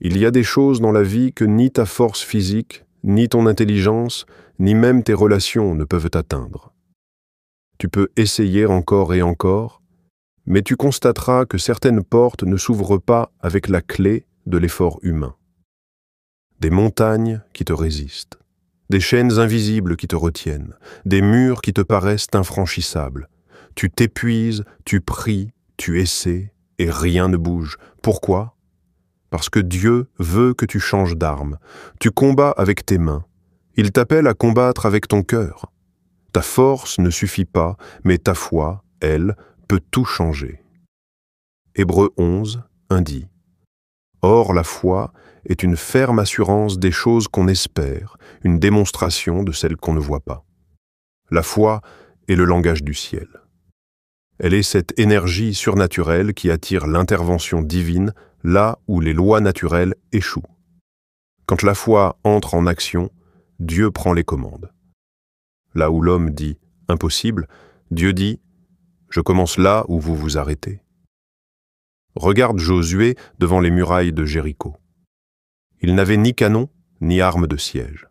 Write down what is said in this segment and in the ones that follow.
Il y a des choses dans la vie que ni ta force physique, ni ton intelligence, ni même tes relations ne peuvent atteindre. Tu peux essayer encore et encore, mais tu constateras que certaines portes ne s'ouvrent pas avec la clé de l'effort humain. Des montagnes qui te résistent, des chaînes invisibles qui te retiennent, des murs qui te paraissent infranchissables. Tu t'épuises, tu pries, tu essaies, et rien ne bouge. Pourquoi ? Parce que Dieu veut que tu changes d'arme. Tu combats avec tes mains. Il t'appelle à combattre avec ton cœur. Ta force ne suffit pas, mais ta foi, elle, peut tout changer. Hébreux 11, 1 dit « Or la foi est une ferme assurance des choses qu'on espère, une démonstration de celles qu'on ne voit pas. » La foi est le langage du ciel. Elle est cette énergie surnaturelle qui attire l'intervention divine là où les lois naturelles échouent. Quand la foi entre en action, Dieu prend les commandes. Là où l'homme dit « impossible », Dieu dit « je commence là où vous vous arrêtez ». Regarde Josué devant les murailles de Jéricho. Il n'avait ni canon, ni arme de siège.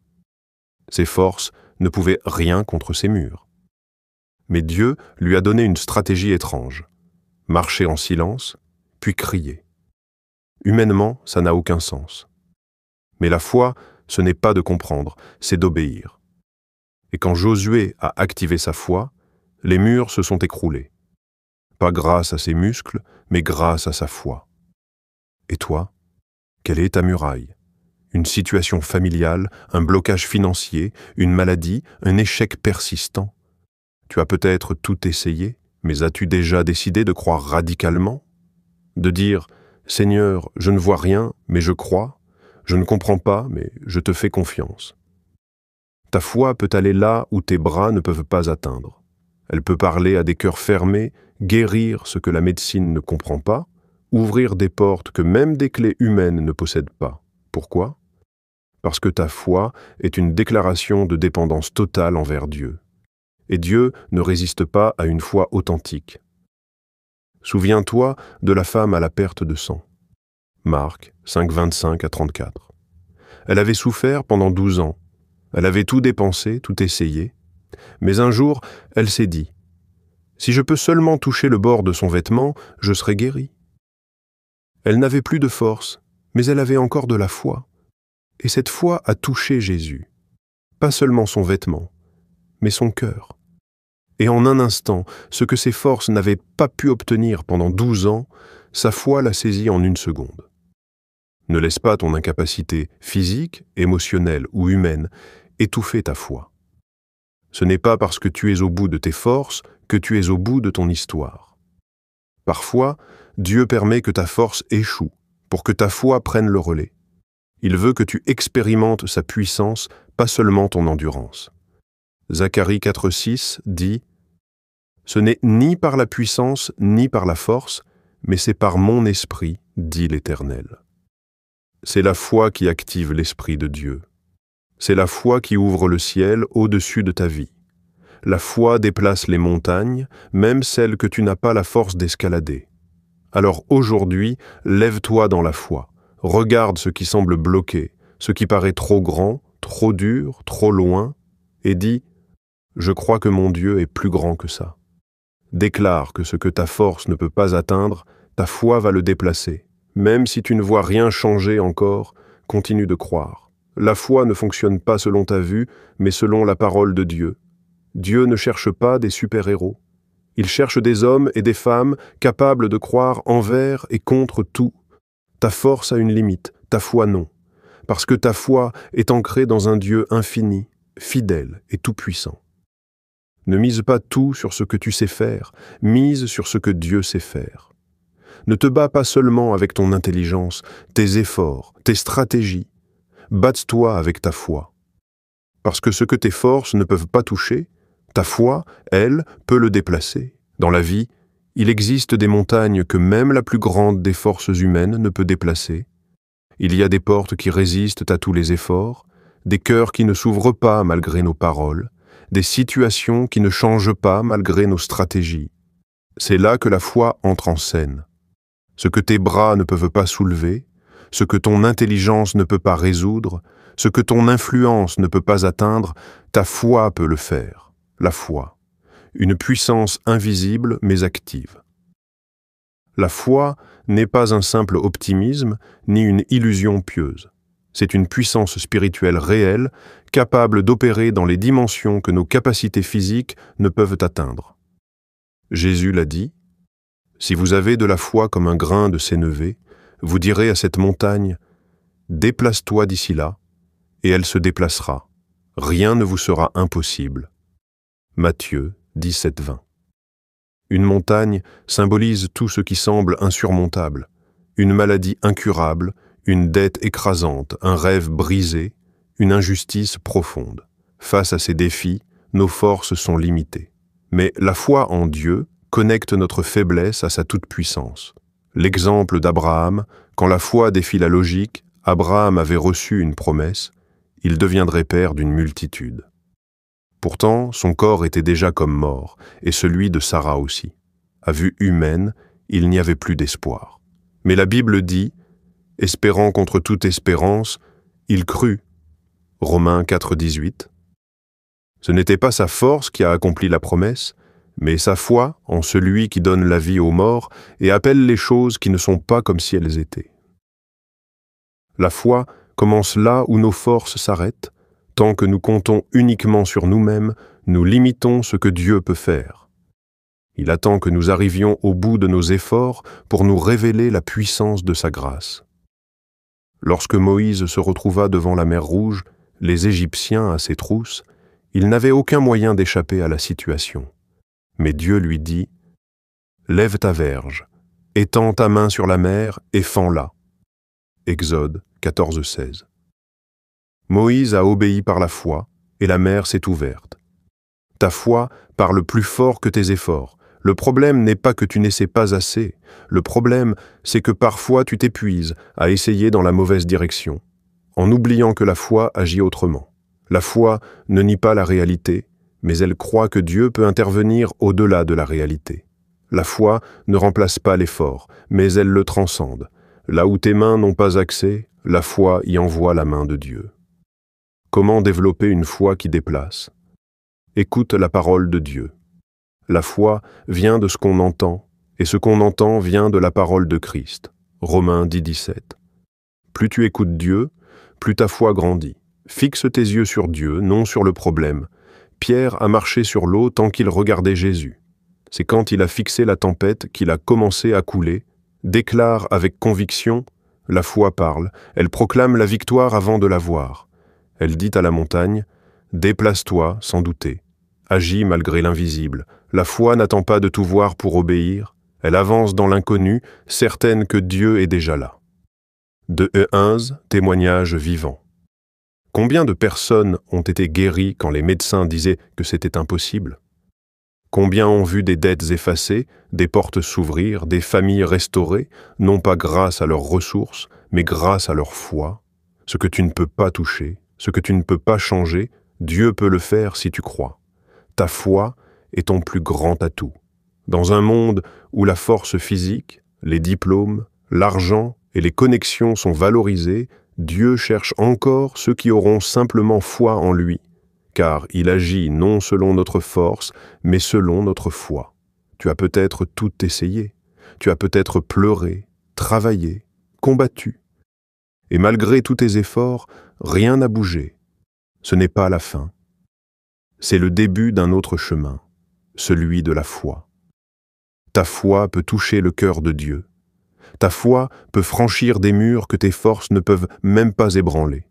Ses forces ne pouvaient rien contre ces murs. Mais Dieu lui a donné une stratégie étrange. Marcher en silence, puis crier. Humainement, ça n'a aucun sens. Mais la foi, ce n'est pas de comprendre, c'est d'obéir. Et quand Josué a activé sa foi, les murs se sont écroulés. Pas grâce à ses muscles, mais grâce à sa foi. Et toi, quelle est ta muraille ? Une situation familiale, un blocage financier, une maladie, un échec persistant ? Tu as peut-être tout essayé, mais as-tu déjà décidé de croire radicalement ? De dire « Seigneur, je ne vois rien, mais je crois. Je ne comprends pas, mais je te fais confiance. » Ta foi peut aller là où tes bras ne peuvent pas atteindre. Elle peut parler à des cœurs fermés, guérir ce que la médecine ne comprend pas, ouvrir des portes que même des clés humaines ne possèdent pas. Pourquoi ? Parce que ta foi est une déclaration de dépendance totale envers Dieu. Et Dieu ne résiste pas à une foi authentique. Souviens-toi de la femme à la perte de sang. Marc 5, 25 à 34. Elle avait souffert pendant 12 ans. Elle avait tout dépensé, tout essayé. Mais un jour, elle s'est dit « Si je peux seulement toucher le bord de son vêtement, je serai guérie. » Elle n'avait plus de force, mais elle avait encore de la foi. Et cette foi a touché Jésus. Pas seulement son vêtement, mais son cœur. Et en un instant, ce que ses forces n'avaient pas pu obtenir pendant 12 ans, sa foi l'a saisi en 1 seconde. Ne laisse pas ton incapacité physique, émotionnelle ou humaine étouffer ta foi. Ce n'est pas parce que tu es au bout de tes forces que tu es au bout de ton histoire. Parfois, Dieu permet que ta force échoue pour que ta foi prenne le relais. Il veut que tu expérimentes sa puissance, pas seulement ton endurance. Zacharie 4,6 dit « Ce n'est ni par la puissance ni par la force, mais c'est par mon esprit, dit l'Éternel. » C'est la foi qui active l'Esprit de Dieu. C'est la foi qui ouvre le ciel au-dessus de ta vie. La foi déplace les montagnes, même celles que tu n'as pas la force d'escalader. Alors aujourd'hui, lève-toi dans la foi. Regarde ce qui semble bloqué, ce qui paraît trop grand, trop dur, trop loin, et dis « Je crois que mon Dieu est plus grand que ça. » Déclare que ce que ta force ne peut pas atteindre, ta foi va le déplacer. Même si tu ne vois rien changer encore, continue de croire. La foi ne fonctionne pas selon ta vue, mais selon la parole de Dieu. Dieu ne cherche pas des super-héros. Il cherche des hommes et des femmes capables de croire envers et contre tout. Ta force a une limite, ta foi non. Parce que ta foi est ancrée dans un Dieu infini, fidèle et tout-puissant. Ne mise pas tout sur ce que tu sais faire, mise sur ce que Dieu sait faire. Ne te bats pas seulement avec ton intelligence, tes efforts, tes stratégies. Batte-toi avec ta foi. Parce que ce que tes forces ne peuvent pas toucher, ta foi, elle, peut le déplacer. Dans la vie, il existe des montagnes que même la plus grande des forces humaines ne peut déplacer. Il y a des portes qui résistent à tous les efforts, des cœurs qui ne s'ouvrent pas malgré nos paroles, des situations qui ne changent pas malgré nos stratégies. C'est là que la foi entre en scène. Ce que tes bras ne peuvent pas soulever, ce que ton intelligence ne peut pas résoudre, ce que ton influence ne peut pas atteindre, ta foi peut le faire. La foi, une puissance invisible mais active. La foi n'est pas un simple optimisme ni une illusion pieuse. C'est une puissance spirituelle réelle, capable d'opérer dans les dimensions que nos capacités physiques ne peuvent atteindre. Jésus l'a dit, « Si vous avez de la foi comme un grain de sénévé, vous direz à cette montagne, « Déplace-toi d'ici là », et elle se déplacera. Rien ne vous sera impossible. » Matthieu 17:20. Une montagne symbolise tout ce qui semble insurmontable, une maladie incurable, une dette écrasante, un rêve brisé, une injustice profonde. Face à ces défis, nos forces sont limitées. Mais la foi en Dieu connecte notre faiblesse à sa toute-puissance. L'exemple d'Abraham, quand la foi défie la logique, Abraham avait reçu une promesse, il deviendrait père d'une multitude. Pourtant, son corps était déjà comme mort, et celui de Sarah aussi. À vue humaine, il n'y avait plus d'espoir. Mais la Bible dit, « Espérant contre toute espérance, il crut. » Romains 4:18. Ce n'était pas sa force qui a accompli la promesse, mais sa foi en celui qui donne la vie aux morts et appelle les choses qui ne sont pas comme si elles étaient. La foi commence là où nos forces s'arrêtent. Tant que nous comptons uniquement sur nous-mêmes, nous limitons ce que Dieu peut faire. Il attend que nous arrivions au bout de nos efforts pour nous révéler la puissance de sa grâce. Lorsque Moïse se retrouva devant la mer Rouge, les Égyptiens à ses trousses, il n'avait aucun moyen d'échapper à la situation. Mais Dieu lui dit, « Lève ta verge, étends ta main sur la mer et fends-la. » Exode 14:16. Moïse a obéi par la foi, et la mer s'est ouverte. Ta foi parle plus fort que tes efforts. Le problème n'est pas que tu n'essaies pas assez. Le problème, c'est que parfois tu t'épuises à essayer dans la mauvaise direction, en oubliant que la foi agit autrement. La foi ne nie pas la réalité, mais elle croit que Dieu peut intervenir au-delà de la réalité. La foi ne remplace pas l'effort, mais elle le transcende. Là où tes mains n'ont pas accès, la foi y envoie la main de Dieu. Comment développer une foi qui déplace? Écoute la parole de Dieu. La foi vient de ce qu'on entend, et ce qu'on entend vient de la parole de Christ. Romains 10:17. Plus tu écoutes Dieu, plus ta foi grandit. Fixe tes yeux sur Dieu, non sur le problème. Pierre a marché sur l'eau tant qu'il regardait Jésus. C'est quand il a fixé la tempête qu'il a commencé à couler. Déclare avec conviction, la foi parle, elle proclame la victoire avant de la voir. Elle dit à la montagne, « Déplace-toi sans douter. Agis malgré l'invisible. La foi n'attend pas de tout voir pour obéir. Elle avance dans l'inconnu, certaine que Dieu est déjà là. » De E11, témoignage vivant. Combien de personnes ont été guéries quand les médecins disaient que c'était impossible? Combien ont vu des dettes effacées, des portes s'ouvrir, des familles restaurées, non pas grâce à leurs ressources, mais grâce à leur foi? Ce que tu ne peux pas toucher, ce que tu ne peux pas changer, Dieu peut le faire si tu crois. Ta foi est ton plus grand atout. Dans un monde où la force physique, les diplômes, l'argent et les connexions sont valorisés, Dieu cherche encore ceux qui auront simplement foi en lui, car il agit non selon notre force, mais selon notre foi. Tu as peut-être tout essayé, tu as peut-être pleuré, travaillé, combattu. Et malgré tous tes efforts, rien n'a bougé. Ce n'est pas la fin. C'est le début d'un autre chemin, celui de la foi. Ta foi peut toucher le cœur de Dieu. Ta foi peut franchir des murs que tes forces ne peuvent même pas ébranler.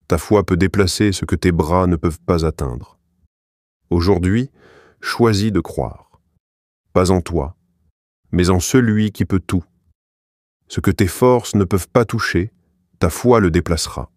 Ta foi peut déplacer ce que tes bras ne peuvent pas atteindre. Aujourd'hui, choisis de croire. Pas en toi, mais en celui qui peut tout. Ce que tes forces ne peuvent pas toucher, ta foi le déplacera.